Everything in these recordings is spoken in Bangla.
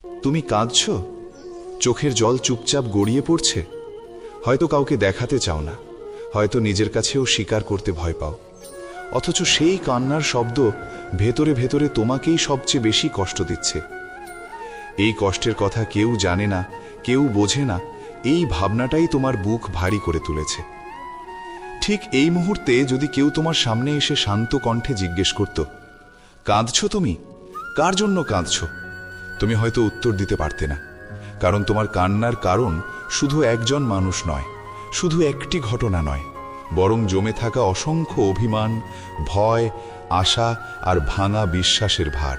তুমি কাঁদছ, চোখের জল চুপচাপ গড়িয়ে পড়ছে। হয়তো কাউকে দেখাতে চাও না, হয়তো নিজের কাছেও স্বীকার করতে ভয় পাও। অথচ সেই কান্নার শব্দ ভেতরে ভেতরে তোমাকেই সবচেয়ে বেশি কষ্ট দিচ্ছে। এই কষ্টের কথা কেউ জানে না, কেউ বোঝে না। এই ভাবনাটাই তোমার বুক ভারী করে তুলেছে। ঠিক এই মুহূর্তে যদি কেউ তোমার সামনে এসে শান্ত কণ্ঠে জিজ্ঞেস করত, কাঁদছ তুমি? কার জন্য কাঁদছ? তুমি হয়তো উত্তর দিতে পারতে না, কারণ তোমার কান্নার কারণ শুধু একজন মানুষ নয়, শুধু একটি ঘটনা নয়, বরং জমে থাকা অসংখ্য অভিমান, ভয়, আশা আর ভাঙা বিশ্বাসের ভার।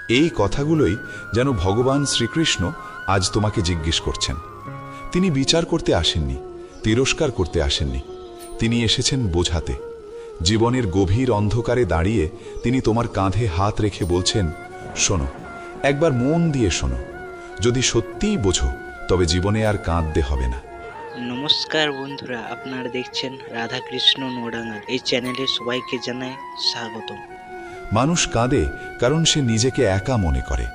এই কথাগুলোই যেন ভগবান শ্রীকৃষ্ণ আজ তোমাকে জিজ্ঞেস করছেন। তিনি বিচার করতে আসেননি, তিরস্কার করতে আসেননি। তিনি এসেছেন বোঝাতে। জীবনের গভীর অন্ধকারে দাঁড়িয়ে তিনি তোমার কাঁধে হাত রেখে বলছেন, শোনো, একবার মন দিয়ে শোনো। যদি সত্যিই বোঝো তবে জীবনে আর কাঁদতে হবে না। নমস্কার বন্ধুরা, আপনারা দেখছেন রাধাকৃষ্ণ নোডাঙ্গাল। এই চ্যানেলে সবাইকে জানাই স্বাগতম। মানুষ কাঁদে কারণ সে নিজেকে একা মনে করে।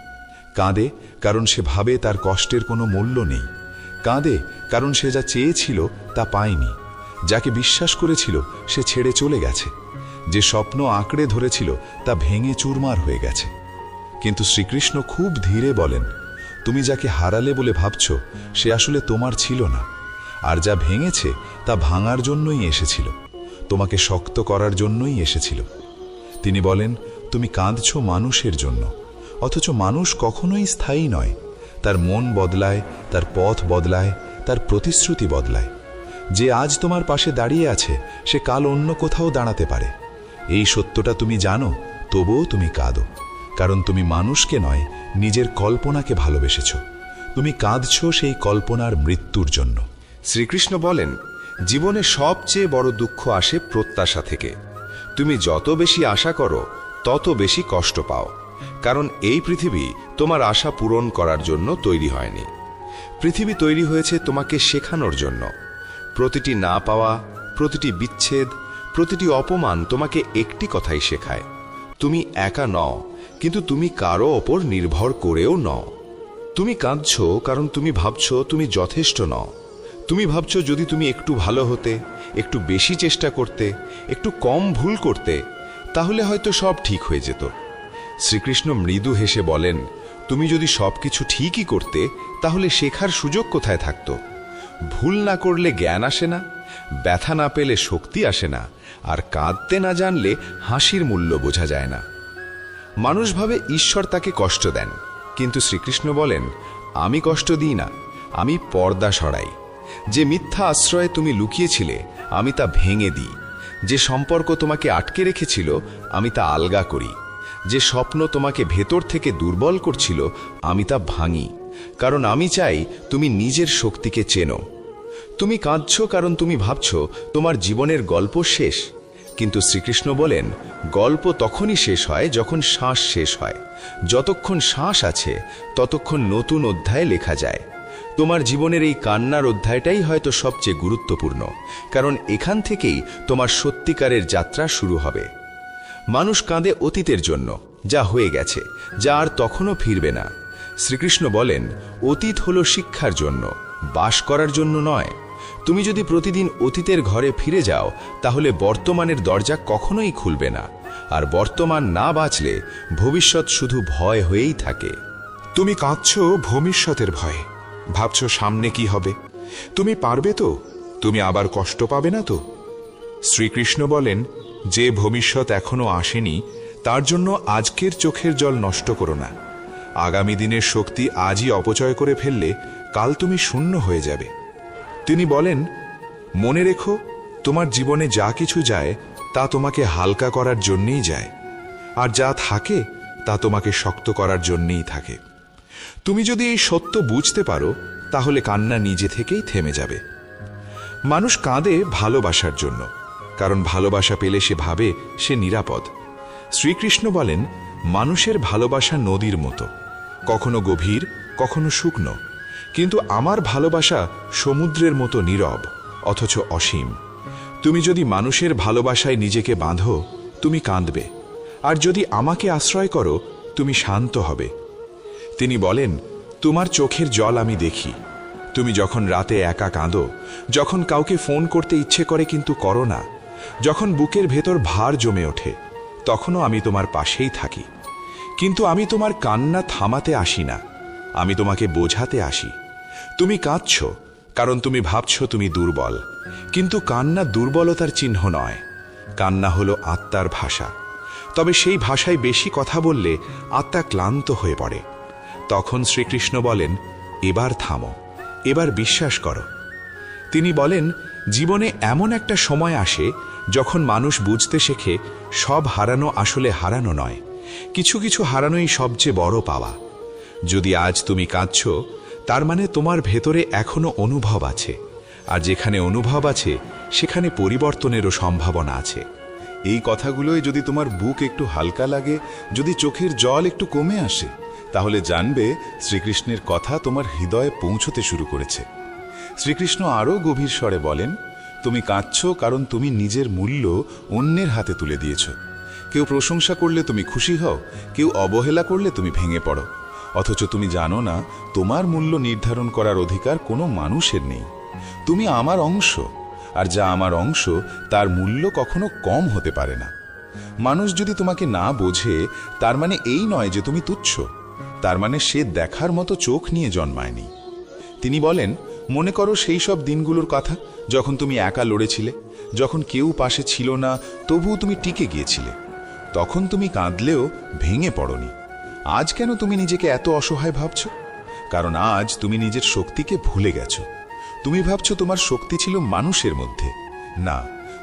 কাঁদে কারণ সে ভাবে তার কষ্টের কোনো মূল্য নেই। কাঁদে কারণ সে যা চেয়েছিল তা পায়নি। যাকে বিশ্বাস করেছিল সে ছেড়ে চলে গেছে। যে স্বপ্ন আঁকড়ে ধরেছিল তা ভেঙে চুরমার হয়ে গেছে। কিন্তু শ্রীকৃষ্ণ খুব ধীরে বলেন, তুমি যাকে হারালে বলে ভাবছ সে আসলে তোমার ছিল না। আর যা ভেঙেছে তা ভাঙার জন্যই এসেছিল, তোমাকে শক্ত করার জন্যই এসেছিল। তিনি বলেন, তুমি কাঁদছ মানুষের জন্য, অথচ মানুষ কখনোই স্থায়ী নয়। তার মন বদলায়, তার পথ বদলায়, তার প্রতিশ্রুতি বদলায়। যে আজ তোমার পাশে দাঁড়িয়ে আছে সে কাল অন্য কোথাও দাঁড়াতে পারে। এই সত্যটা তুমি জানো, তবুও তুমি কাঁদো, কারণ তুমি মানুষকে নয়, নিজের কল্পনাকে ভালোবেসেছ। তুমি কাঁদছ সেই কল্পনার মৃত্যুর জন্য। শ্রীকৃষ্ণ বলেন, জীবনে সবচেয়ে বড় দুঃখ আসে প্রত্যাশা থেকে। তুমি যত বেশি আশা করো তত বেশি কষ্ট পাও, কারণ এই পৃথিবী তোমার আশা পূরণ করার জন্য তৈরি হয়নি। পৃথিবী তৈরি হয়েছে তোমাকে শেখানোর জন্য। প্রতিটি না পাওয়া, প্রতিটি বিচ্ছেদ, প্রতিটি অপমান তোমাকে একটি কথাই শেখায়, তুমি একা নও, কিন্তু তুমি কারো ওপর নির্ভর করেও নও। তুমি কাঁদছ কারণ তুমি ভাবছ তুমি যথেষ্ট নও। তুমি ভাবছ যদি তুমি একটু ভালো হতে, একটু বেশি চেষ্টা করতে, একটু কম ভুল করতে, তাহলে হয়তো সব ঠিক হয়ে যেত। শ্রীকৃষ্ণ মৃদু হেসে বলেন, তুমি যদি সবকিছু ঠিকই করতে তাহলে শেখার সুযোগ কোথায় থাকত? ভুল না করলে জ্ঞান আসে না, ব্যথা না পেলে শক্তি আসে না, আর কাঁদতে না জানলে হাসির মূল্য বোঝা যায় না। মানুষ ভাবে ঈশ্বর তাকে কষ্ট দেন, কিন্তু শ্রীকৃষ্ণ বলেন, আমি কষ্ট দিই না, আমি পর্দা সরাই। যে মিথ্যা আশ্রয়ে তুমি লুকিয়েছিলে আমি তা ভেঙে দিই। যে সম্পর্ক তোমাকে আটকে রেখেছিল আমি তা আলগা করি। যে স্বপ্ন তোমাকে ভেতর থেকে দুর্বল করছিল আমি তা ভাঙি, কারণ আমি চাই তুমি নিজের শক্তিকে চেনো। তুমি কাঁদছ কারণ তুমি ভাবছ তোমার জীবনের গল্প শেষ, কিন্তু শ্রীকৃষ্ণ বলেন, গল্প তখনই শেষ হয় যখন শ্বাস শেষ হয়। যতক্ষণ শ্বাস আছে ততক্ষণ নতুন অধ্যায় লেখা যায়। তোমার জীবনের এই কান্নার অধ্যায়টাই হয়তো সবচেয়ে গুরুত্বপূর্ণ, কারণ এখান থেকেই তোমার সত্যিকারের যাত্রা শুরু হবে। মানুষ কাঁদে অতীতের জন্য, যা হয়ে গেছে, যা আর তখনও ফিরবে না। শ্রীকৃষ্ণ বলেন, অতীত হলো শিক্ষার জন্য, বাস করার জন্য নয়। তুমি যদি প্রতিদিন অতীতের ঘরে ফিরে যাও তাহলে বর্তমানের দরজা কখনোই খুলবে না, আর বর্তমান না বাঁচলে ভবিষ্যৎ শুধু ভয় হয়েই থাকে। তুমি কাঁদছ ভবিষ্যতের ভয়ে, ভাবছ সামনে কি হবে। তুমি পারবে তো? তুমি আবার কষ্ট পাবে না তো? শ্রীকৃষ্ণ বলেন, যে ভবিষ্যৎ এখনো আসেনি তার জন্য আজকের চোখের জল নষ্ট করো না। আগামী দিনের শক্তি আজই অপচয় করে ফেললে কাল তুমি শূন্য হয়ে যাবে। তিনি বলেন, মনে রেখো, তোমার জীবনে যা কিছু যায় তা তোমাকে হালকা করার জন্যেই যায়, আর যা থাকে তা তোমাকে শক্ত করার জন্যেই থাকে। তুমি যদি এই সত্য বুঝতে পারো তাহলে কান্না নিজে থেকেই থেমে যাবে। মানুষ কাঁদে ভালোবাসার জন্য, কারণ ভালোবাসা পেলে সে ভাবে সে নিরাপদ। শ্রীকৃষ্ণ বলেন, মানুষের ভালোবাসা নদীর মতো, কখনো গভীর, কখনো শুকনো, কিন্তু আমার ভালোবাসা সমুদ্রের মতো নীরব অথচ অসীম। তুমি যদি মানুষের ভালোবাসায় নিজেকে বাঁধো তুমি কাঁদবে, আর যদি আমাকে আশ্রয় করো তুমি শান্ত হবে। তিনি বলেন, তোমার চোখের জল আমি দেখি। তুমি যখন রাতে একা কাঁদো, যখন কাউকে ফোন করতে ইচ্ছে করে কিন্তু করো না, যখন বুকের ভেতর ভার জমে ওঠে, তখনও আমি তোমার পাশেই থাকি। কিন্তু আমি তোমার কান্না থামাতে আসি না, আমি তোমাকে বোঝাতে আসি। তুমি কাঁদছ কারণ তুমি ভাবছ তুমি দুর্বল, কিন্তু কান্না দুর্বলতার চিহ্ন নয়। কান্না হলো আত্মার ভাষা। তবে সেই ভাষায় বেশি কথা বললে আত্মা ক্লান্ত হয়ে পড়ে। তখন শ্রীকৃষ্ণ বলেন, এবার থামো, এবার বিশ্বাস করো। তিনি বলেন, জীবনে এমন একটা সময় আসে যখন মানুষ বুঝতে শেখে সব হারানো আসলে হারানো নয়, কিছু কিছু হারানোই সবচেয়ে বড় পাওয়া। যদি আজ তুমি কাঁদছ, তার মানে তোমার ভেতরে এখনো অনুভব আছে, আর যেখানে অনুভব আছে সেখানে পরিবর্তনেরও সম্ভাবনা আছে। এই কথাগুলোই যদি তোমার বুক একটু হালকা লাগে, যদি চোখের জল একটু কমে আসে, তাহলে জানবে শ্রীকৃষ্ণের কথা তোমার হৃদয়ে পৌঁছতে শুরু করেছে। শ্রীকৃষ্ণ আরও গভীর স্বরে বলেন, তুমি কাঁদছ কারণ তুমি নিজের মূল্য অন্যের হাতে তুলে দিয়েছ। কেউ প্রশংসা করলে তুমি খুশি হও, কেউ অবহেলা করলে তুমি ভেঙে পড়ো। অথচ তুমি জানো না, তোমার মূল্য নির্ধারণ করার অধিকার কোনো মানুষের নেই। তুমি আমার অংশ, আর যা আমার অংশ তার মূল্য কখনো কম হতে পারে না। মানুষ যদি তোমাকে না বোঝে, তার মানে এই নয় যে তুমি তুচ্ছ, তার মানে সে দেখার মতো চোখ নিয়ে জন্মায়নি। তিনি বলেন, মনে করো সেই সব দিনগুলোর কথা যখন তুমি একা লড়েছিলে, যখন কেউ পাশে ছিল না, তবুও তুমি টিকে গিয়েছিলে। তখন তুমি কাঁদলেও ভেঙে পড়নি। আজ কেন তুমি নিজেকে এত অসহায় ভাবছ? কারণ আজ তুমি নিজের শক্তিকে ভুলে গেছো। তুমি ভাবছো তোমার শক্তি ছিল মানুষের মধ্যে। না,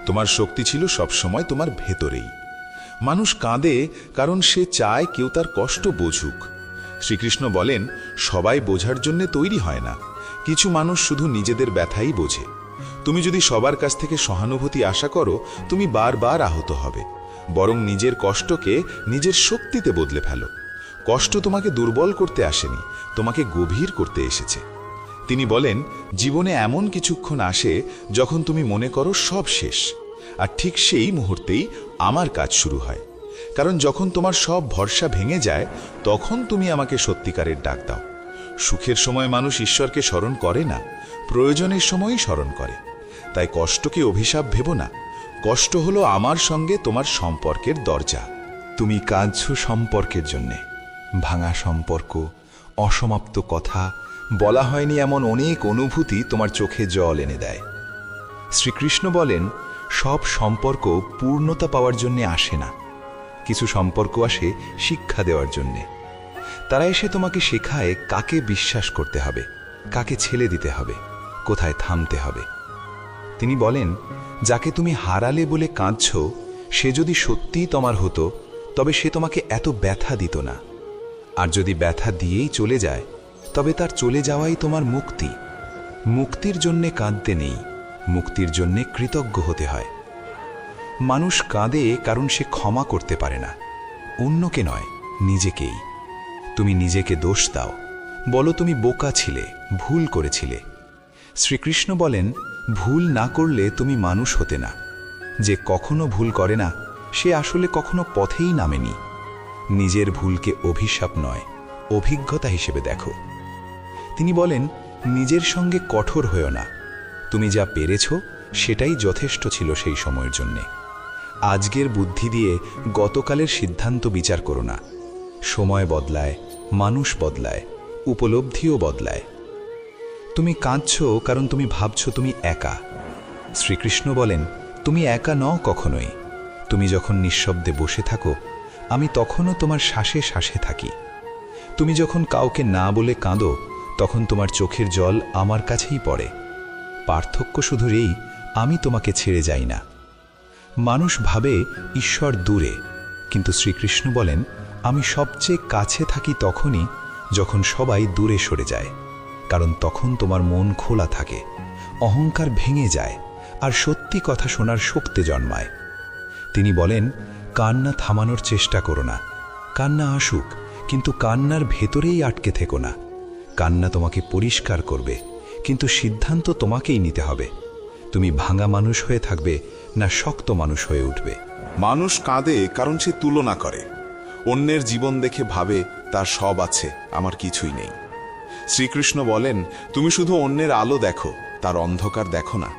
তোমার শক্তি ছিল সবসময় তোমার ভেতরেই। মানুষ কাঁদে কারণ সে চায় কেউ তার কষ্ট বোঝুক। শ্রীকৃষ্ণ বলেন, সবাই বোঝার জন্য তৈরি হয় না, কিছু মানুষ শুধু নিজেদের ব্যথাই বোঝে। তুমি যদি সবার কাছ থেকে সহানুভূতি আশা করো, তুমি বারবার আহত হবে। বরং নিজের কষ্টকে নিজের শক্তিতে বদলে ফেলো। কষ্ট তোমাকে দুর্বল করতে আসেনি, তোমাকে গভীর করতে এসেছে। তিনি বলেন, জীবনে এমন কিছুক্ষণ আসে যখন তুমি মনে করো সব শেষ, আর ঠিক সেই মুহূর্তেই আমার কাজ শুরু হয়। কারণ যখন তোমার সব ভরসা ভেঙে যায়, তখন তুমি আমাকে সত্যিকারের ডাক দাও। সুখের সময় মানুষ ঈশ্বরকে স্মরণ করে না, প্রয়োজনের সময়ই স্মরণ করে। তাই কষ্টকে অভিশাপ ভেবো না। কষ্ট হলো আমার সঙ্গে তোমার সম্পর্কের দরজা। তুমি কাঁদছ সম্পর্কের জন্যে, ভাঙা সম্পর্ক, অসমাপ্ত কথা, বলা হয়নি এমন অনেক অনুভূতি তোমার চোখে জল এনে দেয়। শ্রীকৃষ্ণ বলেন, সব সম্পর্ক পূর্ণতা পাওয়ার জন্যে আসে না, কিছু সম্পর্ক আসে শিক্ষা দেওয়ার জন্যে। তারা এসে তোমাকে শেখায় কাকে বিশ্বাস করতে হবে, কাকে ছেড়ে দিতে হবে, কোথায় থামতে হবে। তিনি বলেন, যাকে তুমি হারালে বলে কাঁদছ, সে যদি সত্যিই তোমার হতো, তবে সে তোমাকে এত ব্যথা দিত না। আর যদি ব্যথা দিয়েই চলে যায়, তবে তার চলে যাওয়াই তোমার মুক্তি। মুক্তির জন্যে কাঁদতে নেই, মুক্তির জন্যে কৃতজ্ঞ হতে হয়। মানুষ কাঁদে কারণ সে ক্ষমা করতে পারে না, অন্যকে নয়, নিজেকেই। তুমি নিজেকে দোষ দাও, বলো তুমি বোকা ছিলে, ভুল করেছিলে। শ্রীকৃষ্ণ বলেন, ভুল না করলে তুমি মানুষ হতে না। যে কখনো ভুল করে না, সে আসলে কখনো পথেই নামেনি। নিজের ভুলকে অভিশাপ নয়, অভিজ্ঞতা হিসেবে দেখো। তিনি বলেন, নিজের সঙ্গে কঠোর হয়েও না। তুমি যা পেরেছ সেটাই যথেষ্ট ছিল সেই সময়ের জন্যে। আজকের বুদ্ধি দিয়ে গতকালের সিদ্ধান্ত বিচার করো না। সময় বদলায়, মানুষ বদলায়, উপলব্ধিও বদলায়। তুমি কাঁদছ কারণ তুমি ভাবছ তুমি একা। শ্রীকৃষ্ণ বলেন, তুমি একা নও কখনোই। তুমি যখন নিঃশব্দে বসে থাকো, আমি তখনও তোমার শ্বাসে শ্বাসে থাকি। তুমি যখন কাউকে না বলে কাঁদো, তখন তোমার চোখের জল আমার কাছেই পড়ে। পার্থক্য শুধু এই, আমি তোমাকে ছেড়ে যাই না। মানুষ ভাবে ঈশ্বর দূরে, কিন্তু শ্রীকৃষ্ণ বলেন, আমি সবচেয়ে কাছে থাকি তখনই যখন সবাই দূরে সরে যায়। কারণ তখন তোমার মন খোলা থাকে, অহংকার ভেঙে যায়, আর সত্যি কথা শোনার শক্তি জন্মায়। তিনি বলেন, কান্না থামানোর চেষ্টা করো না। কান্না আসুক, কিন্তু কান্নার ভেতরেই আটকে থেকো না। কান্না তোমাকে পরিষ্কার করবে, কিন্তু সিদ্ধান্ত তোমাকেই নিতে হবে। তুমি ভাঙা মানুষ হয়ে থাকবে না শক্ত মানুষ হয়ে উঠবে। মানুষ কাঁদে কারণ সে তুলনা করে, অন্যের জীবন দেখে ভাবে তার সব আছে, আমার কিছুই নেই। শ্রীকৃষ্ণ বলেন, তুমি শুধু অন্যের আলো দেখো, তার অন্ধকার দেখো না।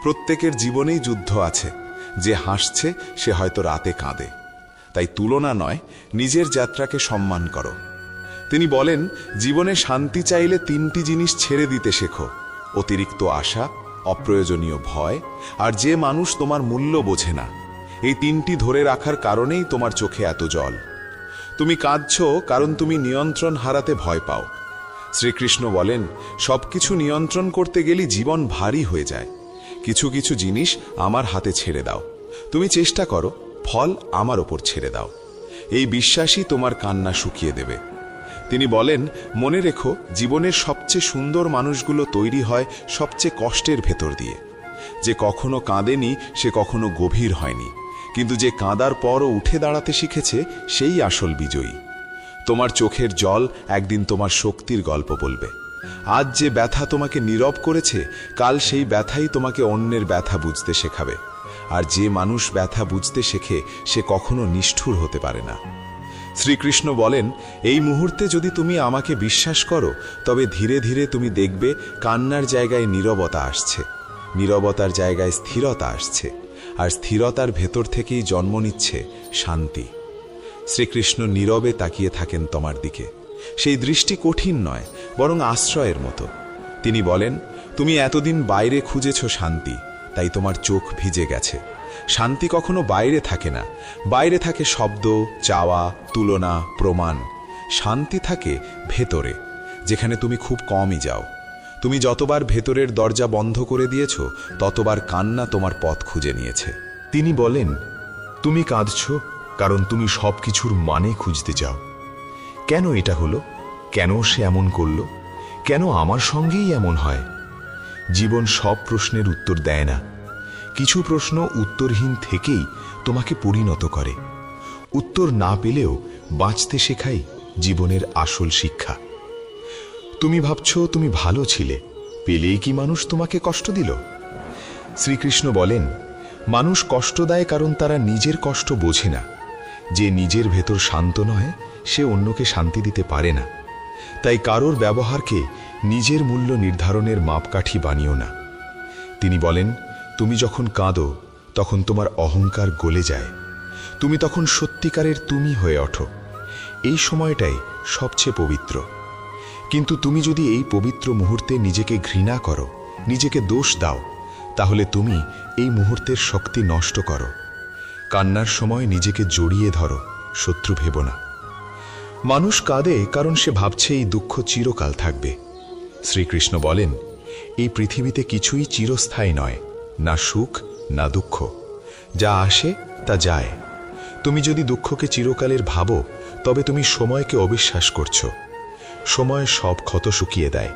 প্রত্যেকের জীবনেই যুদ্ধ আছে। যে হাসছে সে হয়তো রাতে কাঁদে। তাই তুলনা নয়, নিজের যাত্রাকে সম্মান করো। তিনি বলেন, জীবনে শান্তি চাইলে 3টি জিনিস ছেড়ে দিতে শেখো: অতিরিক্ত আশা, অপ্রয়োজনীয় ভয়, আর যে মানুষ তোমার মূল্য বোঝে না। এই 3টি ধরে রাখার কারণেই তোমার চোখে এত জল। তুমি কাঁদছো কারণ তুমি নিয়ন্ত্রণ হারাতে ভয় পাও। শ্রীকৃষ্ণ বলেন, সবকিছু নিয়ন্ত্রণ করতে গেলে জীবন ভারী হয়ে যায়। কিছু কিছু জিনিস আমার হাতে ছেড়ে দাও। তুমি চেষ্টা করো, ফল আমার ওপর ছেড়ে দাও। এই বিশ্বাসই তোমার কান্না শুকিয়ে দেবে। তিনি বলেন, মনে রেখো, জীবনের সবচেয়ে সুন্দর মানুষগুলো তৈরি হয় সবচেয়ে কষ্টের ভেতর দিয়ে। যে কখনো কাঁদেনি সে কখনো গভীর হয়নি, কিন্তু যে কাঁদার পরও উঠে দাঁড়াতে শিখেছে সেই আসল বিজয়ী। তোমার চোখের জল একদিন তোমার শক্তির গল্প বলবে। আজ যে ব্যথা তোমাকে নীরব করেছে, কাল সেই ব্যথাই তোমাকে অন্যের ব্যথা বুঝতে শেখাবে। আর যে মানুষ ব্যথা বুঝতে শেখে সে কখনো নিষ্ঠুর হতে পারে না। শ্রীকৃষ্ণ বলেন, এই মুহূর্তে যদি তুমি আমাকে বিশ্বাস করো, তবে ধীরে ধীরে তুমি দেখবে কান্নার জায়গায় নীরবতা আসছে, নীরবতার জায়গায় স্থিরতা আসছে, আর স্থিরতার ভেতর থেকেই জন্ম নিচ্ছে শান্তি। শ্রীকৃষ্ণ নীরবে তাকিয়ে থাকেন তোমার দিকে। সেই দৃষ্টি কঠিন নয়, বরং আশ্রয়ের মতো। তিনি বলেন, তুমি এতদিন বাইরে খুঁজেছ শান্তি, তাই তোমার চোখ ভিজে গেছে। শান্তি কখনো বাইরে থাকে না। বাইরে থাকে শব্দ, চাওয়া, তুলনা, প্রমাণ। শান্তি থাকে ভেতরে, যেখানে তুমি খুব কমই যাও। তুমি যতবার ভেতরের দরজা বন্ধ করে দিয়েছ, ততবার কান্না তোমার পথ খুঁজে নিয়েছে। তিনি বলেন, তুমি কাঁদছ কারণ তুমি সবকিছুর মানে খুঁজতে চাও। কেন এটা হলো? কেন সে এমন করল? কেন আমার সঙ্গেই এমন হয়? জীবন সব প্রশ্নের উত্তর দেয় না। কিছু প্রশ্ন উত্তরহীন থেকেই তোমাকে পরিণত করে। উত্তর না পেলেও বাঁচতে শেখাই জীবনের আসল শিক্ষা। তুমি ভাবছ তুমি ভালো ছিলে, পেলেই কি মানুষ তোমাকে কষ্ট দিল? শ্রীকৃষ্ণ বলেন, মানুষ কষ্ট দেয় কারণ তারা নিজের কষ্ট বোঝে না। যে নিজের ভেতর শান্ত নয়, সে অন্যকে শান্তি দিতে পারে না। তাই কারোর ব্যবহারকে নিজের মূল্য নির্ধারণের মাপকাঠি বানিও না। তিনি বলেন, তুমি যখন কাঁদো তখন তোমার অহংকার গলে যায়। তুমি তখন সত্যিকারের তুমি হয়ে ওঠো। এই সময়টাই সবচেয়ে পবিত্র। কিন্তু তুমি যদি এই পবিত্র মুহূর্তে নিজেকে ঘৃণা করো, নিজেকে দোষ দাও, তাহলে তুমি এই মুহূর্তের শক্তি নষ্ট করো। কান্নার সময় নিজেকে জড়িয়ে ধরো, শত্রু ভেবো না। মানুষ কাঁদে কারণ সে ভাবছে এই দুঃখ চিরকাল থাকবে। শ্রীকৃষ্ণ বলেন, এই পৃথিবীতে কিছুই চিরস্থায়ী নয়, না সুখ না দুঃখ। যা আসে তা যায়। তুমি যদি দুঃখকে চিরকালের ভাবো, তবে তুমি সময়কে অবিশ্বাস করছো। সময় সব ক্ষত শুকিয়ে দেয়,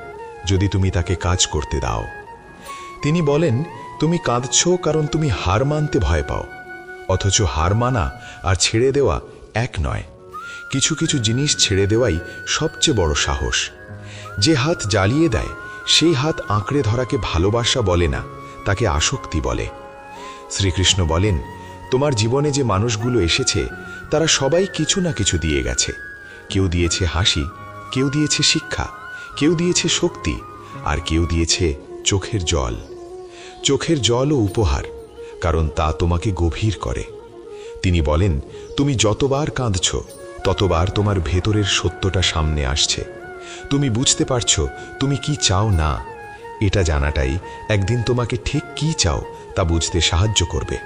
যদি তুমি তাকে কাজ করতে দাও। তিনি বলেন, তুমি কাঁদছ কারণ তুমি হার মানতে ভয় পাও। অথচ হার মানা আর ছেড়ে দেওয়া এক নয়। কিছু কিছু জিনিস ছেড়ে দেওয়াই সবচেয়ে বড় সাহস। যে হাত জ্বালিয়ে দেয়, সেই হাত আঁকড়ে ধরাকে ভালোবাসা বলে না, তাকে আসক্তি বলে। শ্রীকৃষ্ণ বলেন, তোমার জীবনে যে মানুষগুলো এসেছে, তারা সবাই কিছু না কিছু দিয়ে গেছে। কেউ দিয়েছে হাসি, কেউ দিয়েছে শিক্ষা, কেউ দিয়েছে শক্তি, আর কেউ দিয়েছে চোখের জল। চোখের জলও উপহার, কারণ তা তোমাকে গভীর করে। তিনি বলেন, তুমি যতবার কাঁদছ, ততবার তোমার ভেতরের সত্যটা সামনে আসছে। তুমি বুঝতে পারছো তুমি কি চাও না। এটা জানাটাই একদিন তোমাকে ঠিক কি চাও তা বুঝতে সাহায্য করবে।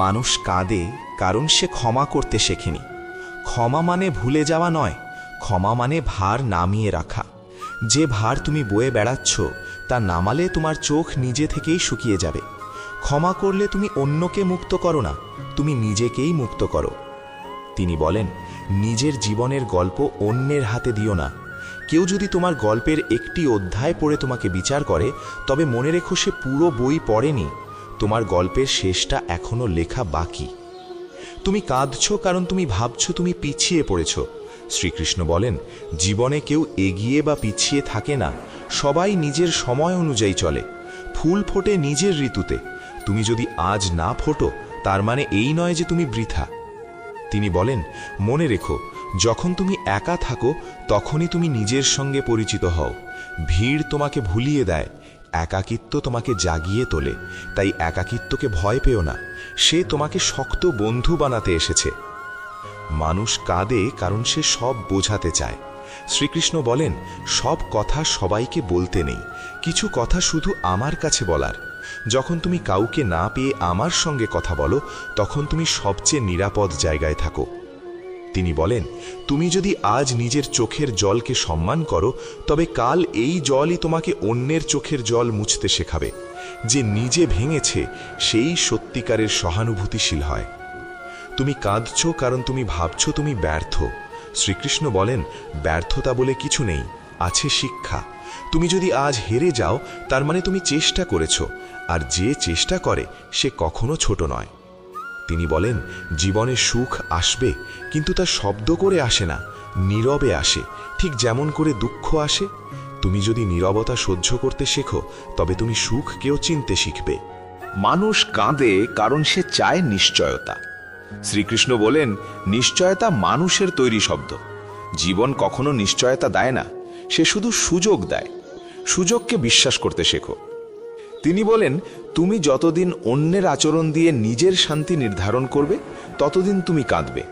মানুষ কাঁদে কারণ সে ক্ষমা করতে শেখেনি। ক্ষমা মানে ভুলে যাওয়া নয়, ক্ষমা মানে ভার নামিয়ে রাখা। যে ভার তুমি বয়ে বেড়াচ্ছ, তা নামালে তোমার চোখ নিজে থেকেই শুকিয়ে যাবে। ক্ষমা করলে তুমি অন্যকে মুক্ত করো না, তুমি নিজেকেই মুক্ত করো। তিনি বলেন, নিজের জীবনের গল্প অন্যের হাতে দিও না। কেউ যদি তোমার গল্পের একটি অধ্যায় পড়ে তোমাকে বিচার করে, তবে মনে রেখো সে পুরো বই পড়েনি। তোমার গল্পের শেষটা এখনো লেখা বাকি। তুমি কাঁদছ কারণ তুমি ভাবছো তুমি পিছিয়ে পড়েছ। শ্রীকৃষ্ণ বলেন, জীবনে কেউ এগিয়ে বা পিছিয়ে থাকে না, সবাই নিজের সময় অনুযায়ী চলে। ফুল ফোটে নিজের ঋতুতে। তুমি যদি আজ না ফোটো, তার মানে এই নয় যে তুমি বৃথা। তিনি বলেন, মনে রেখো, যখন তুমি একা থাকো তখনই তুমি নিজের সঙ্গে পরিচিত হও। ভিড় তোমাকে ভুলিয়ে দেয়, একাকিত্ব তোমাকে জাগিয়ে তোলে। তাই একাকিত্বকে ভয় পেও না, সে তোমাকে শক্ত বন্ধু বানাতে এসেছে। মানুষ কাঁদে কারণ সে সব বোঝাতে চায়। শ্রীকৃষ্ণ বলেন, সব কথা সবাইকে বলতে নেই, কিছু কথা শুধু আমার কাছে বলার। যখন তুমি কাউকে না পেয়ে আমার সঙ্গে কথা বলো, তখন তুমি সবচেয়ে নিরাপদ জায়গায় থাকো। তিনি বলেন, তুমি যদি আজ নিজের চোখের জলকে সম্মান করো, তবে কাল এই জলই তোমাকে অন্যের চোখের জল মুছতে শেখাবে। যে নিজে ভেঙেছে সেই সত্যিকারের সহানুভূতিশীল হয়। তুমি কাঁদছ কারণ তুমি ভাবছ তুমি ব্যর্থ। শ্রীকৃষ্ণ বলেন, ব্যর্থতা বলে কিছু নেই, আছে শিক্ষা। তুমি যদি আজ হেরে যাও, তার মানে তুমি চেষ্টা করেছ, আর যে চেষ্টা করে সে কখনো ছোট নয়। তিনি বলেন, জীবনে সুখ আসবে, কিন্তু তা শব্দ করে আসে না, নীরবে আসে, ঠিক যেমন করে দুঃখ আসে। তুমি যদি নীরবতা সহ্য করতে শেখো, তবে তুমি সুখকেও চিনতে শিখবে। মানুষ কাঁদে কারণ সে চায় নিশ্চয়তা। শ্রীকৃষ্ণ বলেন, নিশ্চয়তা মানুষের তৈরি শব্দ। জীবন কখনো নিশ্চয়তা দেয় না, সে শুধু সুযোগ দেয়। সুযোগকে বিশ্বাস করতে শেখো। তিনি বলেন, তুমি যতদিন অন্যের আচরণ দিয়ে নিজের শান্তি নির্ধারণ করবে, ততদিন তুমি কাঁদবে।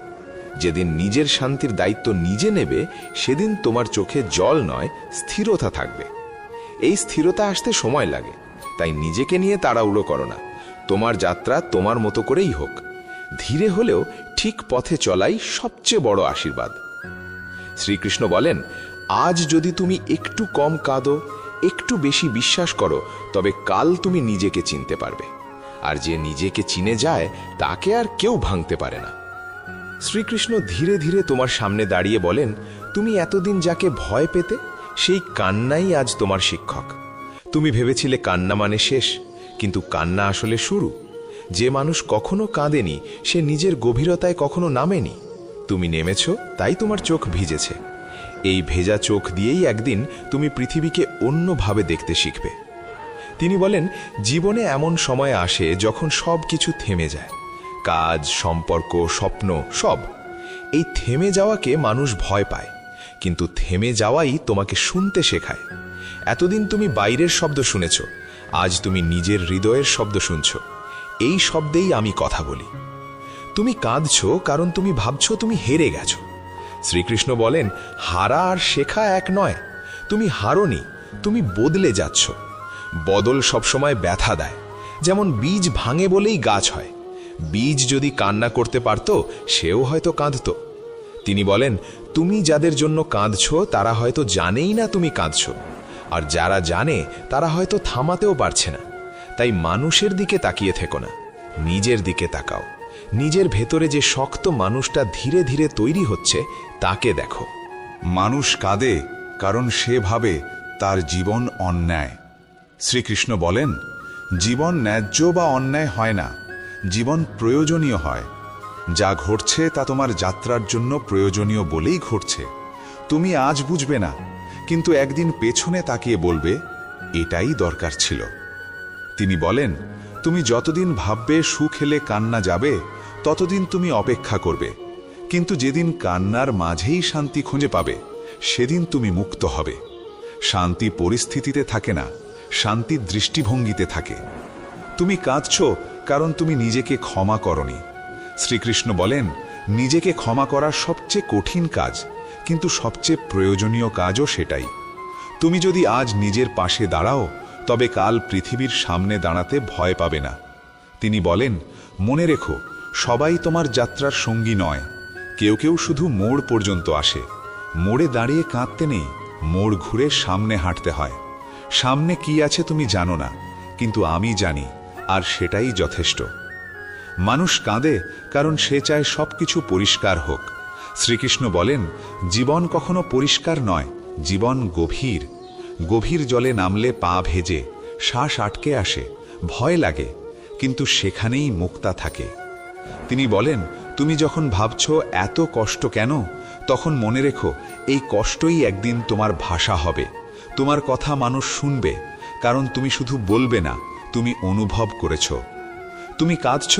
যেদিন নিজের শান্তির দায়িত্ব নিজে নেবে, সেদিন তোমার চোখে জল নয়, স্থিরতা থাকবে। এই স্থিরতা আসতে সময় লাগে, তাই নিজেকে নিয়ে তাড়াহুড়ো করো না। তোমার যাত্রা তোমার মতো করেই হোক। ধীরে হলেও ঠিক পথে চলাই সবচেয়ে বড় আশীর্বাদ। শ্রীকৃষ্ণ বলেন, আজ যদি তুমি একটু কম কাঁদো, একটু বেশি বিশ্বাস করো, তবে কাল তুমি নিজেকে চিনতে পারবে। আর যে নিজেকে চিনে যায়, তাকে আর কেউ ভাঙতে পারে না। শ্রীকৃষ্ণ ধীরে ধীরে তোমার সামনে দাঁড়িয়ে বলেন, তুমি এতদিন যাকে ভয় পেতে, সেই কান্নাই আজ তোমার শিক্ষক। তুমি ভেবেছিলে কান্না মানে শেষ, কিন্তু কান্না আসলে শুরু। যে মানুষ কখনো কাঁদেনি, সে নিজের গভীরতায় কখনো নামেনি। তুমি নেমেছ, তাই তোমার চোখ ভিজেছে। এই ভেজা চোখ দিয়েই একদিন তুমি পৃথিবীকে অন্যভাবে দেখতে শিখবে। তিনি বলেন, জীবনে এমন সময় আসে যখন সব কিছু থেমে যায়, কাজ, সম্পর্ক, স্বপ্ন, সব। এই থেমে যাওয়াকে মানুষ ভয় পায়, কিন্তু থেমে যাওয়াই তোমাকে শুনতে শেখায়। এতদিন তুমি বাইরের শব্দ শুনেছ, আজ তুমি নিজের হৃদয়ের শব্দ শুনছ। এই শব্দেই আমি কথা বলি। তুমি কাঁদছ কারণ তুমি ভাবছ তুমি হেরে গেছো। শ্রীকৃষ্ণ বলেন, হারা আর শেখা এক নয়। তুমি হারোনি, তুমি বদলে যাচ্ছ। বদল সবসময় ব্যথা দেয়। যেমন বীজ ভাঙে বলেই গাছ হয়। বীজ যদি কান্না করতে পারত, সেও হয়তো কাঁদত। তিনি বলেন, তুমি যাদের জন্য কাঁদছ, তারা হয়তো জানেই না তুমি কাঁদছ। আর যারা জানে, তারা হয়তো থামাতেও পারছে না। তাই মানুষের দিকে তাকিয়ে থেকো না, নিজের দিকে তাকাও। নিজের ভেতরে যে শক্ত মানুষটা ধীরে ধীরে তৈরি হচ্ছে, তাকে দেখো। মানুষ কাঁদে কারণ সে ভাবে তার জীবন অন্যায়। শ্রীকৃষ্ণ বলেন, জীবন ন্যায্য বা অন্যায় হয় না, জীবন প্রয়োজনীয় হয়। যা ঘটছে তা তোমার যাত্রার জন্য প্রয়োজনীয় বলেই ঘটছে। তুমি আজ বুঝবে না, কিন্তু একদিন পেছনে তাকিয়ে বলবে, এটাই দরকার ছিল। তিনি বলেন, তুমি যতদিন ভাববে সুখ এলে কান্না যাবে, ততদিন তুমি অপেক্ষা করবে। কিন্তু যেদিন কান্নার মাঝেই শান্তি খুঁজে পাবে, সেদিন তুমি মুক্ত হবে। শান্তি পরিস্থিতিতে থাকে না, শান্তি দৃষ্টিভঙ্গিতে থাকে। তুমি কাঁদছ কারণ তুমি নিজেকে ক্ষমা করনি। শ্রীকৃষ্ণ বলেন, নিজেকে ক্ষমা করা সবচেয়ে কঠিন কাজ, কিন্তু সবচেয়ে প্রয়োজনীয় কাজও সেটাই। তুমি যদি আজ নিজের পাশে দাঁড়াও, তবে কাল পৃথিবীর সামনে দাঁড়াতে ভয় পাবে না। তিনি বলেন, মনে রেখো, সবাই তোমার যাত্রার সঙ্গী নয়। কেউ কেউ শুধু মোড় পর্যন্ত আসে। মোড়ে দাঁড়িয়ে কাঁদতে নেই, মোড় ঘুরে সামনে হাঁটতে হয়। সামনে কি আছে তুমি জানো না, কিন্তু আমি জানি, আর সেটাই যথেষ্ট। মানুষ কাঁদে কারণ সে চায় সবকিছু পরিষ্কার হোক। শ্রীকৃষ্ণ বলেন, জীবন কখনো পরিষ্কার নয়, জীবন গভীর। গভীর জলে নামলে পা ভেজে, শ্বাস আটকে আসে, ভয় লাগে, কিন্তু সেখানেই মুক্তা থাকে। তিনি বলেন, তুমি যখন ভাবছ এত কষ্ট কেন, তখন মনে রেখো, এই কষ্টই একদিন তোমার ভাষা হবে। তোমার কথা মানুষ শুনবে, কারণ তুমি শুধু বলবে না, তুমি অনুভব করেছ। তুমি কাঁদছ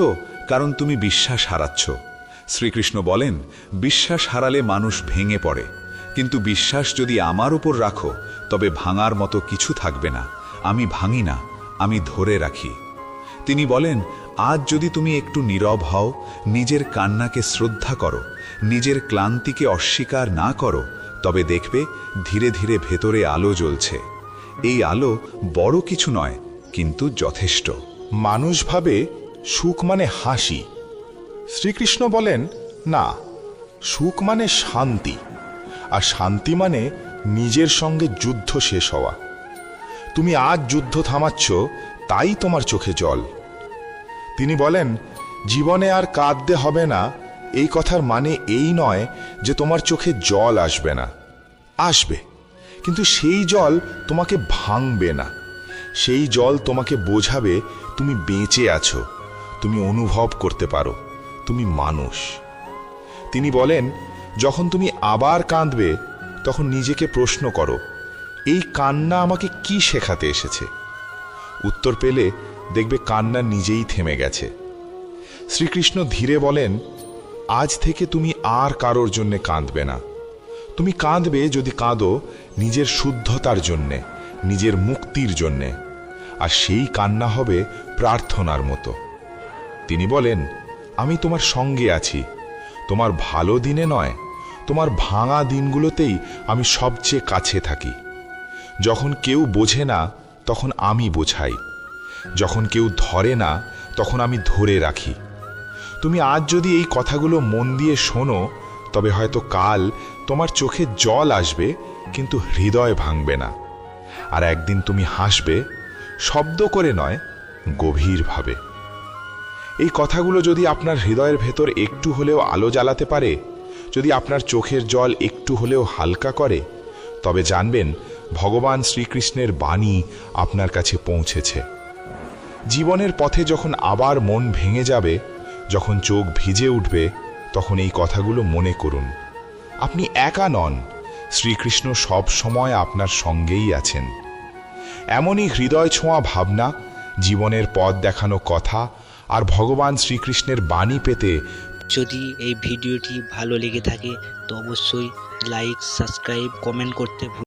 কারণ তুমি বিশ্বাস হারাচ্ছ। শ্রীকৃষ্ণ বলেন, বিশ্বাস হারালে মানুষ ভেঙে পড়ে, কিন্তু বিশ্বাস যদি আমার উপর রাখো তবে ভাঙার মতো কিছু থাকবে না। আমি ভাঙি না, আমি ধরে রাখি। তিনি বলেন, আজ যদি তুমি একটু নীরব হও, নিজের কান্নাকে শ্রদ্ধা করো, নিজের ক্লান্তিকে অস্বীকার না করো, তবে দেখবে ধীরে ধীরে ভেতরে আলো জ্বলছে। এই আলো বড় কিছু নয়, কিন্তু যথেষ্ট। মানুষ ভাবে সুখ মানে হাসি। শ্রীকৃষ্ণ বলেন, না, সুখ মানে শান্তি, আর শান্তি মানে নিজের সঙ্গে যুদ্ধ শেষ হওয়া। তুমি আজ যুদ্ধ থামাচ্ছ, তাই তোমার চোখে জল। তিনি বলেন, জীবনে আর কাঁদতে হবে না, এই কথার মানে এই নয় যে তোমার চোখে জল আসবে না। আসবে, কিন্তু সেই জল তোমাকে ভাঙবে না। সেই জল তোমাকে বোঝাবে তুমি বেঁচে আছো, তুমি অনুভব করতে পারো, তুমি মানুষ। তিনি বলেন, যখন তুমি আবার কাঁদবে তখন নিজেকে প্রশ্ন করো, এই কান্না আমাকে কি শেখাতে এসেছে? উত্তর পেলে দেখবে কান্না নিজেই থেমে গেছে। শ্রীকৃষ্ণ ধীরে বলেন, আজ থেকে তুমি আর কারোর জন্য কাঁদবে না। তুমি কাঁদবে যদি কাঁদো নিজের শুদ্ধতার জন্যে, নিজের মুক্তির জন্যে, আর সেই কান্না হবে প্রার্থনার মতো। তিনি বলেন, আমি তোমার সঙ্গে আছি, তোমার ভালো দিনে নয়, তোমার ভাঙা দিনগুলোতেই আমি সবচেয়ে কাছে থাকি। যখন কেউ বোঝে না তখন আমি বোঝাই, যখন কেউ ধরে না তখন আমি ধরে রাখি। তুমি আজ যদি এই কথাগুলো মন দিয়ে শোনো, তবে হয়তো কাল তোমার চোখে জল আসবে, কিন্তু হৃদয় ভাঙবে না। আর একদিন তুমি হাসবে, শব্দ করে নয়, গভীরভাবে। এই কথাগুলো যদি আপনার হৃদয়ের ভেতর একটু হলেও আলো জ্বালাতে পারে, যদি আপনার চোখের জল একটু হলেও হালকা করে, তবে জানবেন ভগবান শ্রীকৃষ্ণের বাণী আপনার কাছে পৌঁছেছে। জীবনের পথে যখন আবার মন ভেঙে যাবে, যখন চোখ ভিজে উঠবে, তখন এই কথাগুলো মনে করুন। আপনি একা নন, শ্রীকৃষ্ণ সব সময় আপনার সঙ্গেই আছেন। এমনই হৃদয় ছোঁয়া ভাবনা, জীবনের পথ দেখানো কথা আর ভগবান শ্রীকৃষ্ণের বাণী পেতে যদি এই ভিডিওটি ভালো লেগে থাকে তো অবশ্যই লাইক, সাবস্ক্রাইব, কমেন্ট করতে